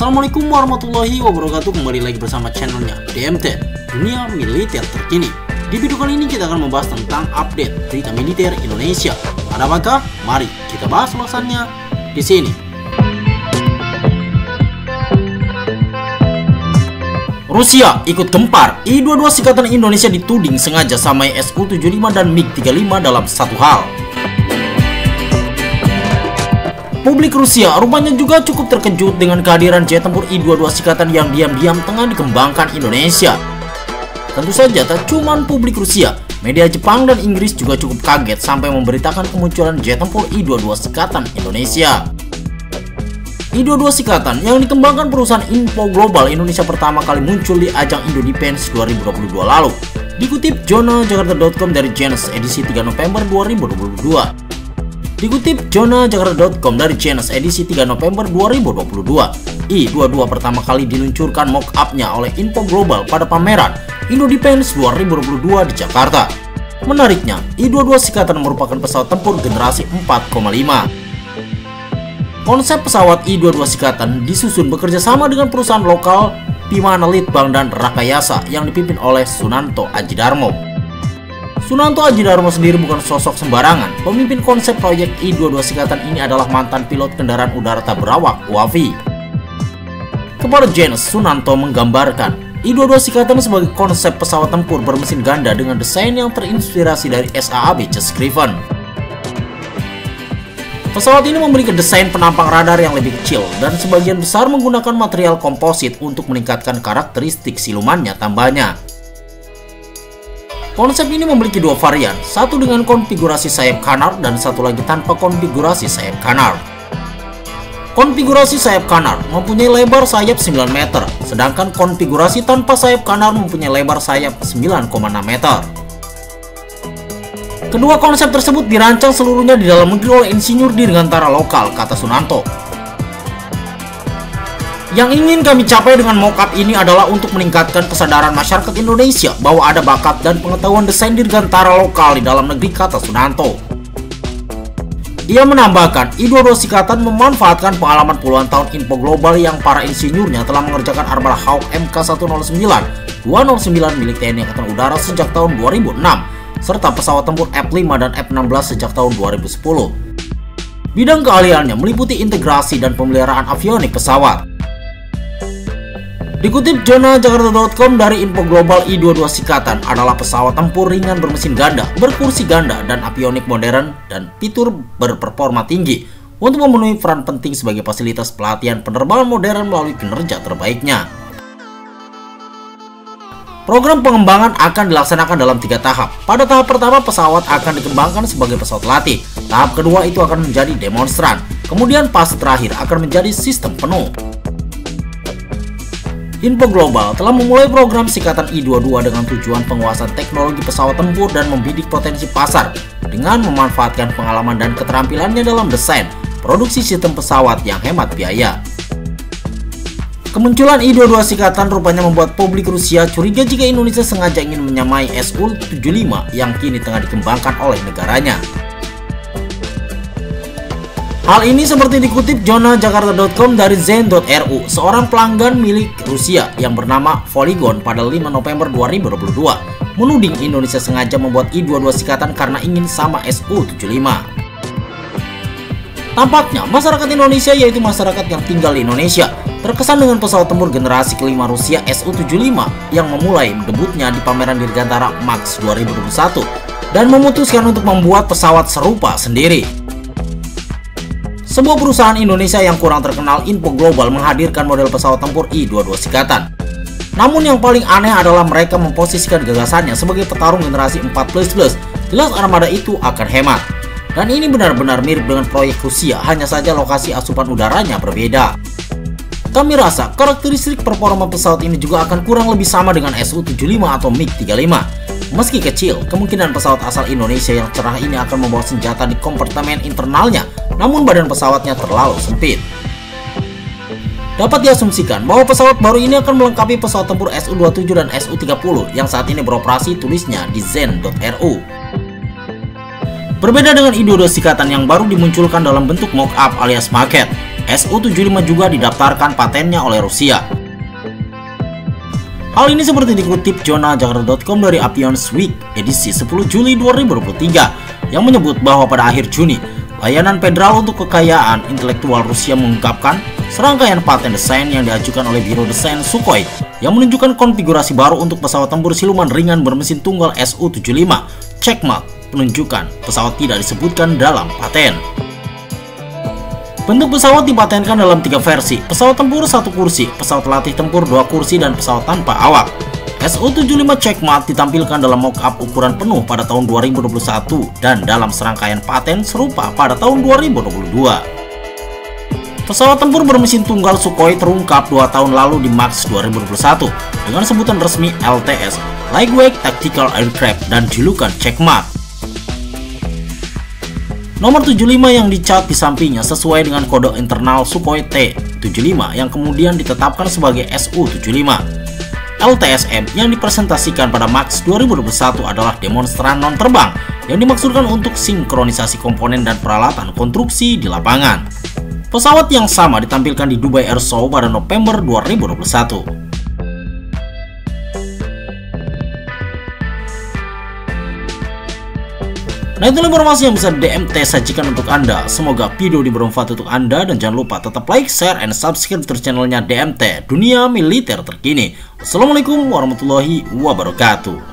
Assalamualaikum warahmatullahi wabarakatuh. Kembali lagi bersama channelnya DMT, Dunia Militer Terkini. Di video kali ini kita akan membahas tentang update berita militer Indonesia. Ada apakah? Mari kita bahas ulasannya di sini. Rusia ikut gempar. I-22 Sikatan Indonesia dituding sengaja samai Su-75 dan MiG-35 dalam satu hal. Publik Rusia rupanya juga cukup terkejut dengan kehadiran jet tempur I-22 Sikatan yang diam-diam tengah dikembangkan Indonesia. Tentu saja tak cuma publik Rusia, media Jepang dan Inggris juga cukup kaget sampai memberitakan kemunculan jet tempur I-22 Sikatan Indonesia. I-22 Sikatan yang dikembangkan perusahaan Info Global Indonesia pertama kali muncul di ajang Indo Defense 2022 lalu. Dikutip journaljakarta.com dari Genesis edisi 3 November 2022. Dikutip journaljakarta.com dari Genesis edisi 3 November 2022, I-22 pertama kali diluncurkan mock-up-nya oleh Info Global pada pameran Indo Defense 2022 di Jakarta. Menariknya, I-22 Sikatan merupakan pesawat tempur generasi 4,5. Konsep pesawat I-22 Sikatan disusun bekerja sama dengan perusahaan lokal Bimana Litbang dan Rakayasa yang dipimpin oleh Sunanto Ajidarmo. Sunanto Ajidarmo sendiri bukan sosok sembarangan. Pemimpin konsep proyek I-22 Sikatan ini adalah mantan pilot kendaraan udara tak berawak UAV. Kepada Genesis, Sunanto menggambarkan I-22 Sikatan sebagai konsep pesawat tempur bermesin ganda dengan desain yang terinspirasi dari SAAB Chess Griffon. Pesawat ini memiliki desain penampang radar yang lebih kecil dan sebagian besar menggunakan material komposit untuk meningkatkan karakteristik silumannya tambahnya. Konsep ini memiliki dua varian, satu dengan konfigurasi sayap kanar dan satu lagi tanpa konfigurasi sayap kanar. Konfigurasi sayap kanar mempunyai lebar sayap 9 meter, sedangkan konfigurasi tanpa sayap kanar mempunyai lebar sayap 9,6 meter. Kedua konsep tersebut dirancang seluruhnya di dalam negeri oleh insinyur dirgantara lokal, kata Sunanto. Yang ingin kami capai dengan mock-up ini adalah untuk meningkatkan kesadaran masyarakat Indonesia bahwa ada bakat dan pengetahuan desain dirgantara lokal di dalam negeri, kata Sunanto. Ia menambahkan, I-22 Sikatan memanfaatkan pengalaman puluhan tahun Info Global yang para insinyurnya telah mengerjakan armada Hawk Mk109, 209 milik TNI Angkatan Udara sejak tahun 2006, serta pesawat tempur F-5 dan F-16 sejak tahun 2010. Bidang keahliannya meliputi integrasi dan pemeliharaan avionik pesawat. Dikutip journaljakarta.com dari Info Global, I-22 Sikatan adalah pesawat tempur ringan bermesin ganda, berkursi ganda, dan avionik modern dan fitur berperforma tinggi untuk memenuhi peran penting sebagai fasilitas pelatihan penerbangan modern melalui kinerja terbaiknya. Program pengembangan akan dilaksanakan dalam 3 tahap. Pada tahap pertama, pesawat akan dikembangkan sebagai pesawat latih. Tahap kedua itu akan menjadi demonstran. Kemudian fase terakhir akan menjadi sistem penuh. Info Global telah memulai program Sikatan I-22 dengan tujuan penguasaan teknologi pesawat tempur dan membidik potensi pasar dengan memanfaatkan pengalaman dan keterampilannya dalam desain, produksi sistem pesawat yang hemat biaya. Kemunculan I-22 Sikatan rupanya membuat publik Rusia curiga jika Indonesia sengaja ingin menyamai Su-75 yang kini tengah dikembangkan oleh negaranya. Hal ini seperti dikutip journaljakarta.com dari Zen.ru, seorang pelanggan milik Rusia yang bernama Polygon pada 5 November 2022, menuding Indonesia sengaja membuat I-22 Sikatan karena ingin sama Su-75. Tampaknya masyarakat Indonesia, yaitu masyarakat yang tinggal di Indonesia, terkesan dengan pesawat tempur generasi kelima Rusia Su-75 yang memulai debutnya di pameran dirgantara MAX 2021 dan memutuskan untuk membuat pesawat serupa sendiri. Sebuah perusahaan Indonesia yang kurang terkenal, Info Global, menghadirkan model pesawat tempur I-22 Sikatan. Namun yang paling aneh adalah mereka memposisikan gagasannya sebagai petarung generasi 4++. Jelas armada itu akan hemat. Dan ini benar-benar mirip dengan proyek Rusia, hanya saja lokasi asupan udaranya berbeda. Kami rasa karakteristik performa pesawat ini juga akan kurang lebih sama dengan Su-75 atau MiG-35. Meski kecil, kemungkinan pesawat asal Indonesia yang cerah ini akan membawa senjata di kompartemen internalnya, namun badan pesawatnya terlalu sempit. Dapat diasumsikan bahwa pesawat baru ini akan melengkapi pesawat tempur Su-27 dan Su-30 yang saat ini beroperasi, tulisnya di zen.ru. Berbeda dengan I-22 Sikatan yang baru dimunculkan dalam bentuk mock-up alias maket, Su-75 juga didaftarkan patennya oleh Rusia. Hal ini seperti dikutip jurnal Jakarta.com dari Avionics Week edisi 10 Juli 2023 yang menyebut bahwa pada akhir Juni, Layanan Federal untuk Kekayaan Intelektual Rusia mengungkapkan serangkaian paten desain yang diajukan oleh Biro Desain Sukhoi yang menunjukkan konfigurasi baru untuk pesawat tempur siluman ringan bermesin tunggal Su-75. Checkmark penunjukan pesawat tidak disebutkan dalam paten. Bentuk pesawat dipatenkan dalam 3 versi: pesawat tempur 1 kursi, pesawat latih tempur 2 kursi, dan pesawat tanpa awak. Su-75 Checkmark ditampilkan dalam mock-up ukuran penuh pada tahun 2021 dan dalam serangkaian paten serupa pada tahun 2022. Pesawat tempur bermesin tunggal Sukhoi terungkap 2 tahun lalu di Max 2021 dengan sebutan resmi LTS, Lightweight Tactical Aircraft, dan julukan Checkmark. Nomor 75 yang dicat di sampingnya sesuai dengan kode internal Sukhoi T-75 yang kemudian ditetapkan sebagai Su-75. LTSM yang dipresentasikan pada Max 2021 adalah demonstran non-terbang yang dimaksudkan untuk sinkronisasi komponen dan peralatan konstruksi di lapangan. Pesawat yang sama ditampilkan di Dubai Air Show pada November 2021. Nah, itulah informasi yang bisa DMT sajikan untuk Anda. Semoga video ini bermanfaat untuk Anda, dan jangan lupa tetap like, share, and subscribe terus channelnya DMT Dunia Militer Terkini. Wassalamualaikum warahmatullahi wabarakatuh.